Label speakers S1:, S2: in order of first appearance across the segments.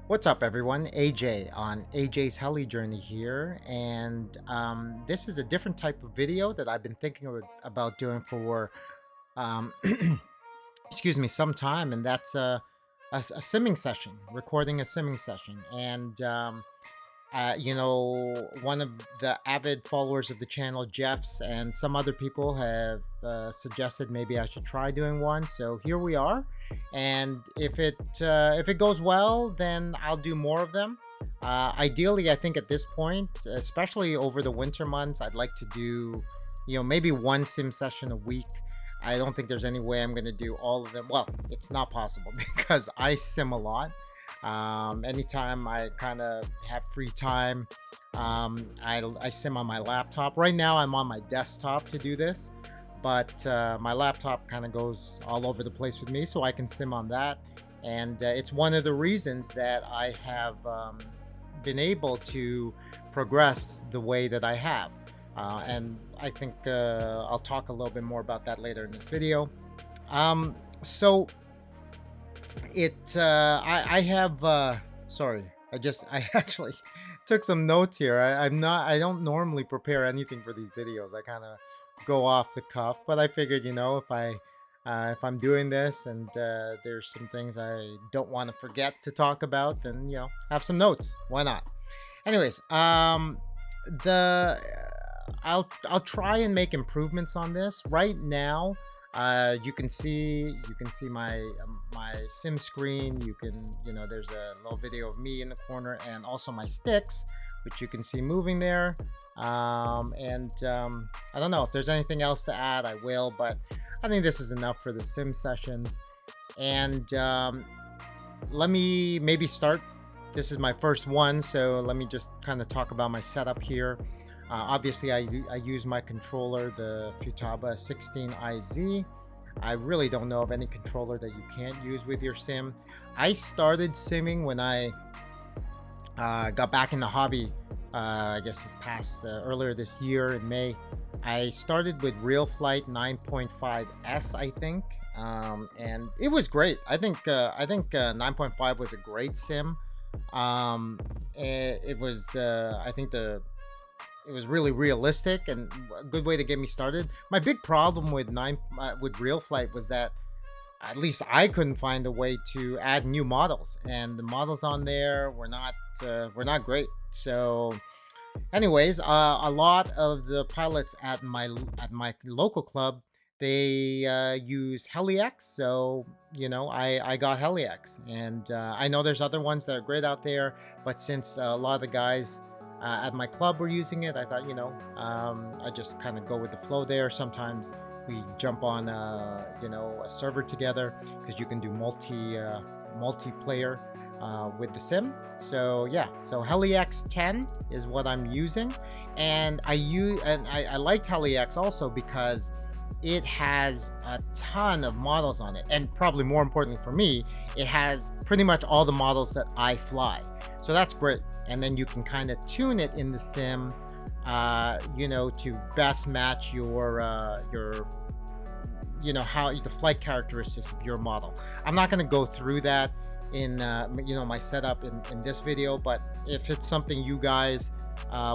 S1: What's up, everyone? AJ on AJ's Heli Journey here, and this is a different type of video that I've been thinking about doing for, um, excuse me, some time, and that's a simming session, recording a simming session, and one of the avid followers of the channel, Jeffs, and some other people have suggested maybe I should try doing one. So here we are, and if it goes well, then I'll do more of them. Ideally, I think at this point, especially over the winter months, I'd like to do, maybe one sim session a week. I don't think there's any way I'm going to do all of them. Well, it's not possible because I sim a lot. Anytime I kind of have free time, I sim on my laptop. Right now, I'm on my desktop to do this, but my laptop kind of goes all over the place with me, so I can sim on that. And it's one of the reasons that I have been able to progress the way that I have. And I think I'll talk a little bit more about that later in this video. So I have sorry, I actually took some notes here. I don't normally prepare anything for these videos. I kind of go off the cuff, but I figured, if I'm doing this and there's some things I don't want to forget to talk about, then have some notes. Why not? Anyways, the I'll try and make improvements on this. Right now, you can see my sim screen. There's a little video of me in the corner, and also my sticks, which you can see moving there. I don't know if there's anything else to add, I will, but I think this is enough for the sim sessions. And let me maybe start. This is my first one, so let me just kind of talk about my setup here. Obviously, I use my controller, the Futaba 16IZ. I really don't know of any controller that you can't use with your sim. I started simming when I got back in the hobby, I guess this past earlier this year in May. I started with RealFlight 9.5S, I think, and it was great. I think 9.5 was a great sim. It was I think it was really realistic and a good way to get me started. My big problem with RealFlight was that at least I couldn't find a way to add new models, and the models on there were not great. So, anyways, a lot of the pilots at my local club, they use HeliX. So I got HeliX, and I know there's other ones that are great out there, but since a lot of the guys at my club were using it, I thought I just kind of go with the flow there. Sometimes we jump on a server together, because you can do multiplayer with the sim. So yeah, so HeliX 10 is what I'm using, and I liked HeliX also because it has a ton of models on it, and probably more importantly for me, it has pretty much all the models that I fly. So that's great. And then you can kind of tune it in the sim, to best match your how the flight characteristics of your model. I'm not going to go through that in my setup in this video, but if it's something you guys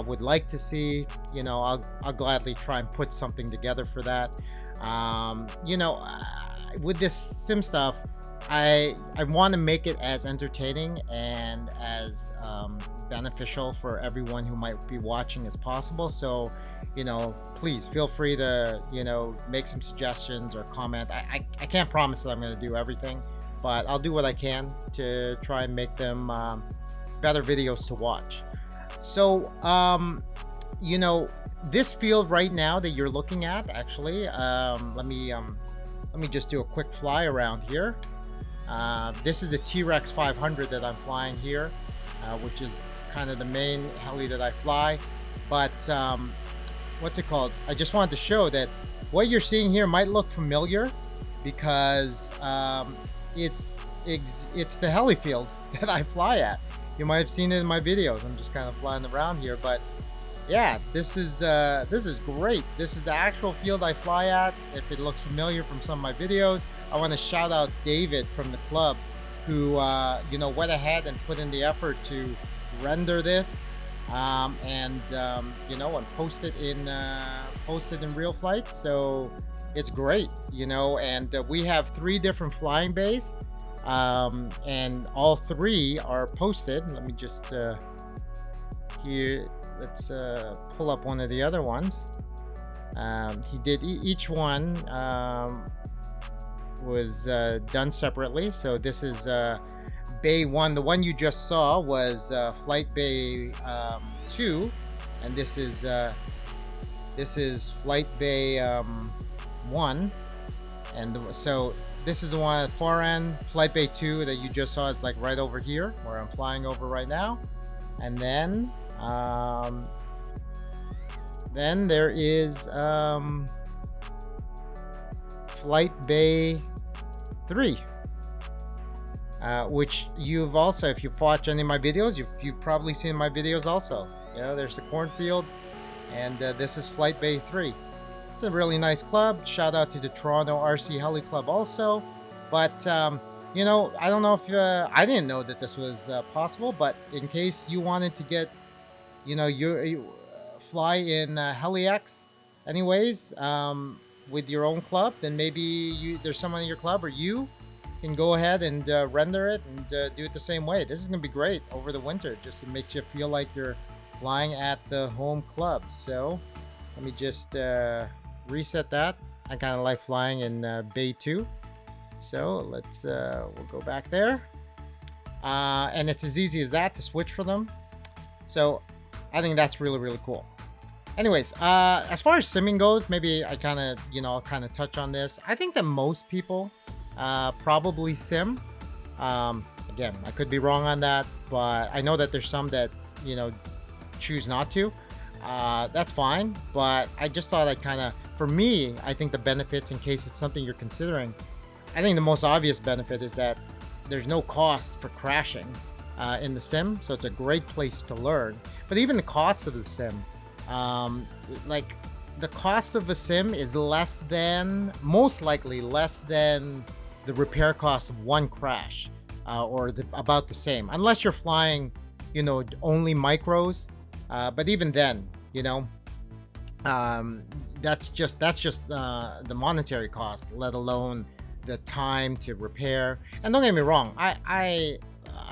S1: would like to see, I'll gladly try and put something together for that. With this sim stuff, I want to make it as entertaining and as beneficial for everyone who might be watching as possible. So please feel free to make some suggestions or comment. I can't promise that I'm going to do everything, but I'll do what I can to try and make them better videos to watch. So this field right now that you're looking at, actually, let me just do a quick fly around here. This is the T-Rex 500 that I'm flying here, which is kind of the main heli that I fly. But what's it called? I just wanted to show that what you're seeing here might look familiar, because it's the heli field that I fly at. You might have seen it in my videos. I'm just kind of flying around here, but yeah, this is great. This is the actual field I fly at. If it looks familiar from some of my videos, I want to shout out David from the club. who went ahead and put in the effort to render this, and post it in Real Flight. So it's great, and we have 3 different flying bays, and all 3 are posted. Let me just here let's pull up one of the other ones. He did each one was done separately. So this is Bay 1. The one you just saw was Flight Bay 2, and this is Flight Bay 1. And so this is the one at far end. Flight Bay 2 that you just saw is like right over here where I'm flying over right now. And then there is Flight Bay 3, which you've also, if you've watched any of my videos, you've probably seen my videos also. There's the cornfield, and this is Flight Bay 3. It's a really nice club. Shout out to the Toronto RC Heli Club also. But I don't know if I didn't know that this was possible, but in case you wanted to get you fly in HeliX anyways, with your own club, then maybe there's someone in your club, or you can go ahead and render it and do it the same way. This is gonna be great over the winter, just to make you feel like you're flying at the home club. So let me just reset that. I kind of like flying in Bay 2, so let's we'll go back there, and it's as easy as that to switch for them. So I think that's really, really cool. Anyways, as far as simming goes, maybe I kind of touch on this. I think that most people probably sim. Again, I could be wrong on that, but I know that there's some that choose not to. That's fine, but I just thought for me, I think the benefits, in case it's something you're considering, I think the most obvious benefit is that there's no cost for crashing in the sim, so it's a great place to learn. But even the cost of the sim, like the cost of a sim is most likely less than the repair cost of one crash, or about the same, unless you're flying only micros, but even then, that's just the monetary cost, let alone the time to repair. And don't get me wrong, I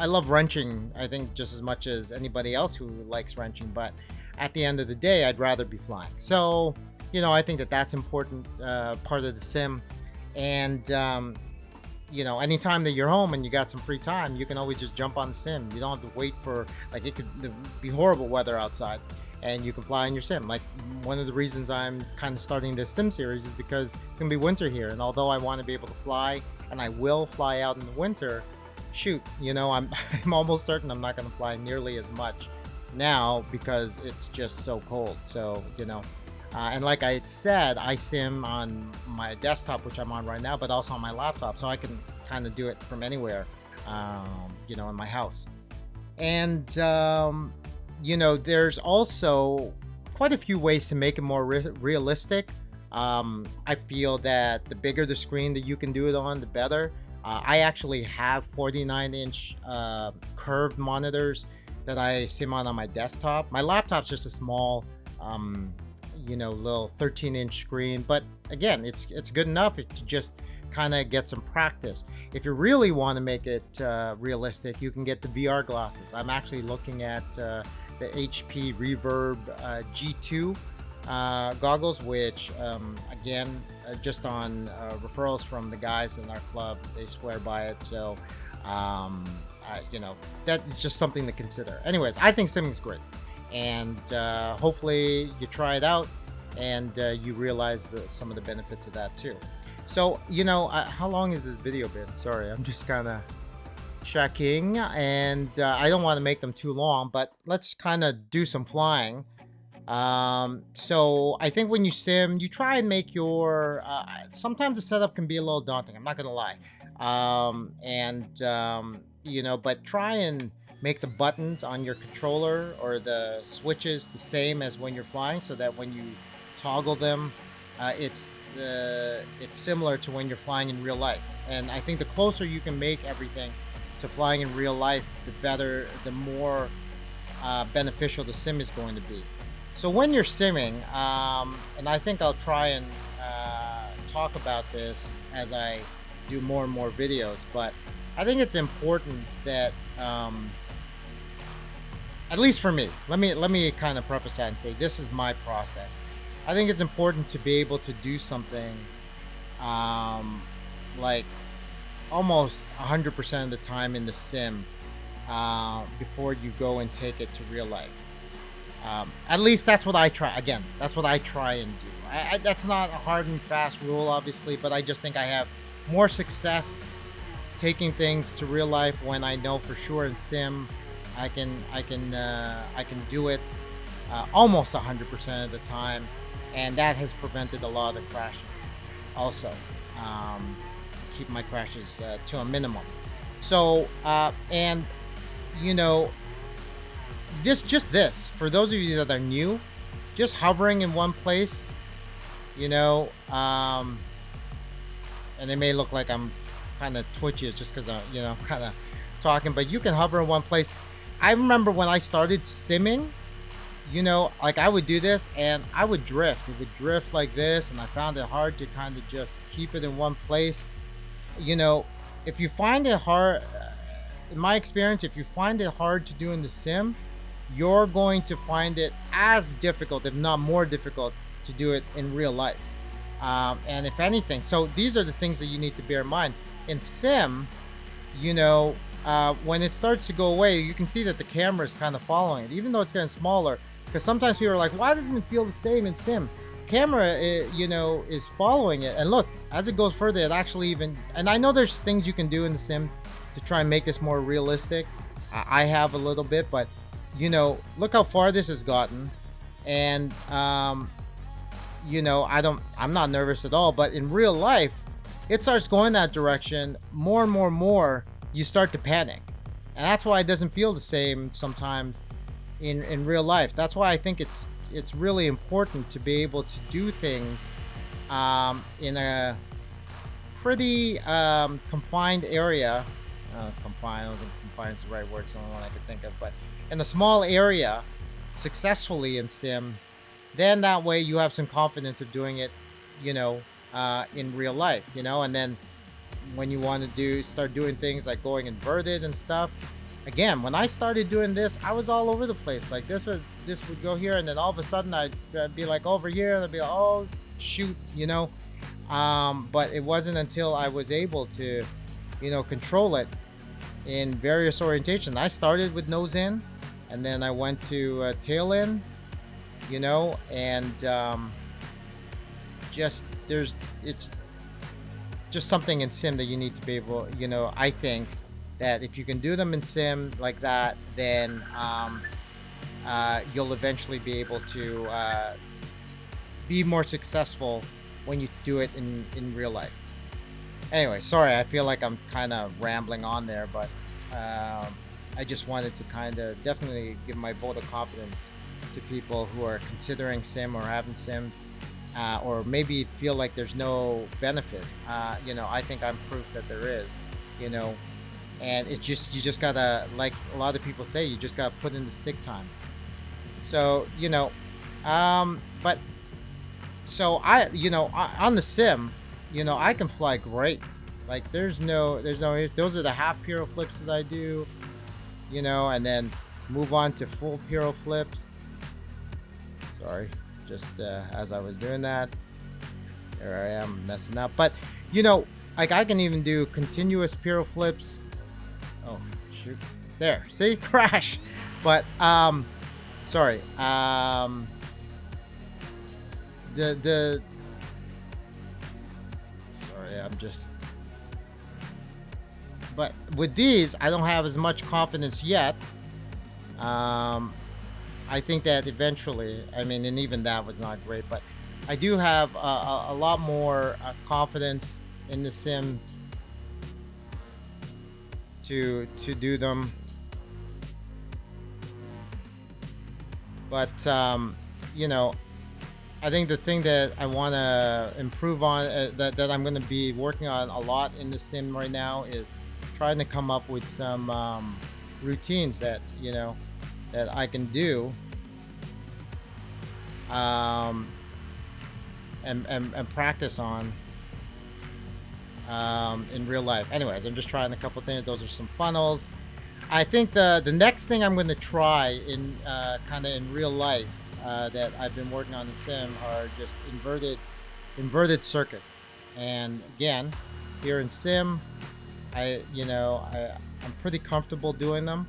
S1: love wrenching, I think, just as much as anybody else who likes wrenching, but at the end of the day, I'd rather be flying. So I think that's important part of the sim. And anytime that you're home and you got some free time, you can always just jump on the sim. You don't have to wait for, like, it could be horrible weather outside and you can fly in your sim. Like, one of the reasons I'm kind of starting this sim series is because it's gonna be winter here, and although I want to be able to fly, and I will fly out in the winter, I'm almost certain I'm not gonna fly nearly as much now because it's just so cold. So and like I said, I sim on my desktop, which I'm on right now, but also on my laptop, so I can kind of do it from anywhere, in my house. And there's also quite a few ways to make it more realistic. I feel that the bigger the screen that you can do it on, the better. I actually have 49-inch curved monitors that I sim on my desktop. My laptop's just a small, little 13-inch screen, but again, it's good enough to just kind of get some practice. If you really want to make it realistic, you can get the VR glasses. I'm actually looking at the HP Reverb G2 goggles, which again, just on referrals from the guys in our club, they swear by it. So that's just something to consider. Anyways, I think simming's great, and hopefully you try it out and you realize some of the benefits of that too. So how long has this video been? Sorry, I'm just kind of checking, and I don't want to make them too long, but let's kind of do some flying. So I think when you sim, you try and make your sometimes the setup can be a little daunting, I'm not gonna lie. But try and make the buttons on your controller or the switches the same as when you're flying, so that when you toggle them, it's similar to when you're flying in real life. And I think the closer you can make everything, to flying in real life, the better, the more beneficial the sim is going to be. So when you're simming, and I think I'll try and talk about this as I do more and more videos, but I think it's important that, at least for me, let me kind of preface that and say this is my process. I think it's important to be able to do something, um, like almost 100% of the time in the sim, before you go and take it to real life. At least that's what I try. Again, that's what I try and do. That's not a hard and fast rule, obviously, but I just think I have more success taking things to real life when I know for sure in sim I can do it almost 100% of the time, and that has prevented a lot of crashing. Also, um, keep my crashes to a minimum. So, and you know, this for those of you that are new, just hovering in one place, you know, and it may look like I'm kind of twitchy, it's just because I'm, kind of talking, but you can hover in one place. I remember when I started simming, like I would do this and I would drift. It would drift like this, and I found it hard to kind of just keep it in one place. You know, if you find it hard, in my experience, if you find it hard to do in the sim, you're going to find it as difficult, if not more difficult, to do it in real life. And if anything, so these are the things that you need to bear in mind. In sim, when it starts to go away, you can see that the camera is kind of following it, even though it's getting smaller. Because sometimes people are like, why doesn't it feel the same in sim? Camera, is following it. And look, as it goes further, it actually even, and I know there's things you can do in the sim to try and make this more realistic. I have a little bit, but look how far this has gotten. And, I'm not nervous at all, but in real life, it starts going that direction more and more and more. You start to panic, and that's why it doesn't feel the same sometimes in real life. That's why I think it's really important to be able to do things in a pretty confined area. Confined, I don't think confined is the right word, it's the only one I could think of, but in a small area successfully in sim, then that way you have some confidence of doing it, in real life, and then when you want to start doing things like going inverted and stuff. Again, when I started doing this, I was all over the place. Like this would go here, and then all of a sudden I'd be like over here, and I'd be like, oh shoot, but it wasn't until I was able to, control it in various orientations. I started with nose in, and then I went to tail in, and it's just something in sim that you need to be able, I think that if you can do them in sim like that, then you'll eventually be able to be more successful when you do it in real life. Anyway, sorry, I feel like I'm kind of rambling on there, but I just wanted to kind of definitely give my vote of confidence to people who are considering sim or haven't sim, or maybe feel like there's no benefit. I think I'm proof that there is, and it's just, you just gotta, like a lot of people say, you just gotta put in the stick time. So, but so on the sim, I can fly great. Like there's no, those are the half piro flips that I do, and then move on to full piro flips. Sorry, just as I was doing that, there I am messing up. But like I can even do continuous piro flips. Oh shoot, there, see, crash. But sorry, the sorry, I'm just, but with these I don't have as much confidence yet. I think that eventually, I mean, and even that was not great, but I do have a lot more confidence in the sim to do them. But I think the thing that I want to improve on, that I'm going to be working on a lot in the sim right now, is trying to come up with some routines that that I can do, um, and practice on in real life. Anyways, I'm just trying a couple things. Those are some funnels. I think the next thing I'm going to try in kind of in real life that I've been working on in Sim are just inverted circuits. And again, here in Sim, I'm pretty comfortable doing them.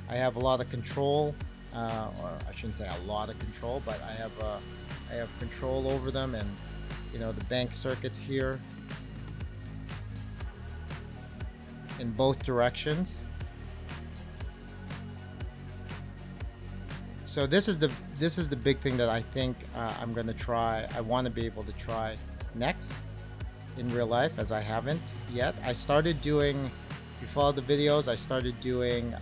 S1: I have a lot of control, or I shouldn't say a lot of control, but I have control over them, and the bank circuits here in both directions. So this is the big thing that I think I'm gonna try. I want to be able to try next in real life, as I haven't yet. I started doing, if you follow the videos, I started doing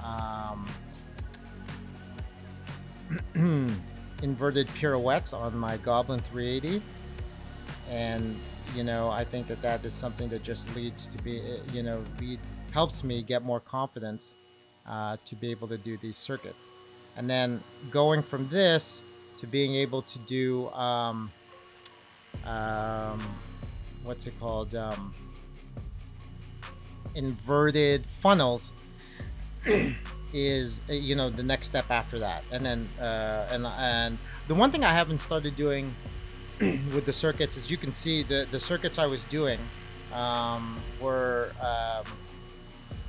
S1: inverted pirouettes on my Goblin 380, and I think that is something that just leads to be helps me get more confidence to be able to do these circuits. And then going from this to being able to do what's it called, inverted funnels is the next step after that. And then and the one thing I haven't started doing with the circuits is, you can see the circuits I was doing were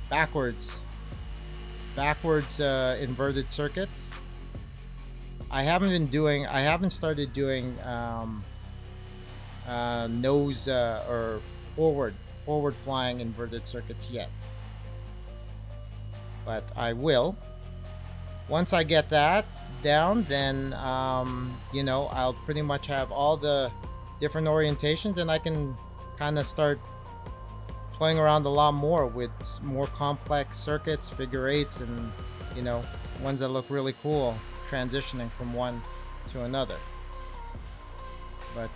S1: backwards inverted circuits. I haven't started doing nose or forward flying inverted circuits yet, but I will. Once I get that down, then I'll pretty much have all the different orientations, and I can kind of start playing around a lot more with more complex circuits, figure eights, and ones that look really cool, transitioning from one to another. But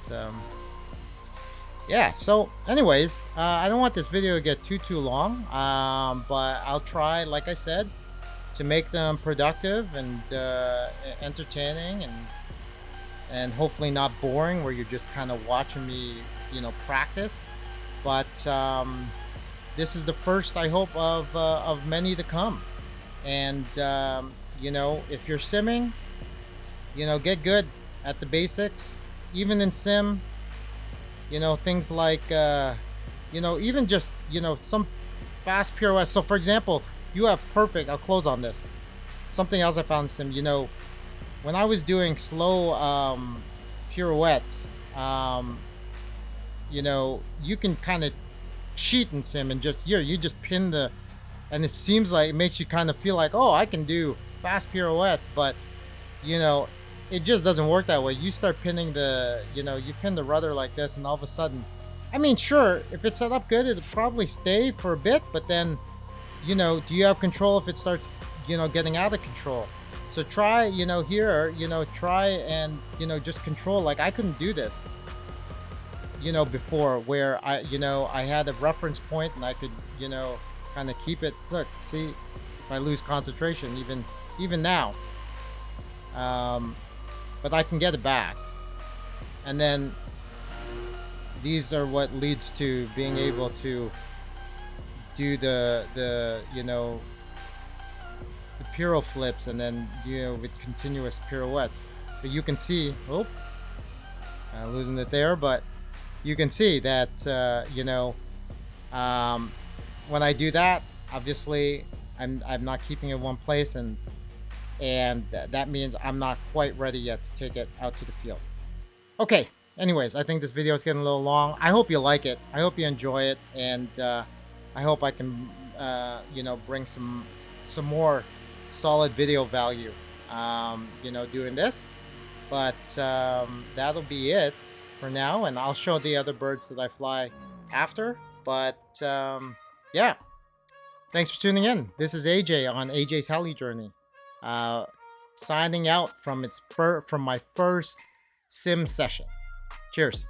S1: yeah, so anyways, I don't want this video to get too long, but I'll try, like I said, to make them productive and entertaining, and hopefully not boring, where you're just kind of watching me practice. But this is the first, I hope, of many to come. And if you're simming, get good at the basics. Even in Sim, things like even just some fast pirouettes. So for example, you have perfect, I'll close on this, something else I found in Sim. When I was doing slow pirouettes, you can kind of cheat in Sim, and you just pin and it seems like it makes you kind of feel like, oh, I can do fast pirouettes, but it just doesn't work that way. You start pinning you pin the rudder like this, and all of a sudden, I mean, sure, if it's set up good, it'll probably stay for a bit, but then do you have control if it starts getting out of control? So try here, try and just control. Like, I couldn't do this before, where I had a reference point, and I could kind of keep it. Look, see, if I lose concentration, even now, but I can get it back. And then these are what leads to being able to do the piro flips, and then with continuous pirouettes. But you can see, losing it there, but you can see that when I do that, obviously I'm not keeping it in one place, and that means I'm not quite ready yet to take it out to the field. Okay, anyways, I think this video is getting a little long. I hope you like it. I hope you enjoy it, and I hope I can bring some more solid video value doing this. But that'll be it for now, and I'll show the other birds that I fly after. But yeah, thanks for tuning in. This is AJ on AJ's Heli Journey, signing out from my first sim session. Cheers.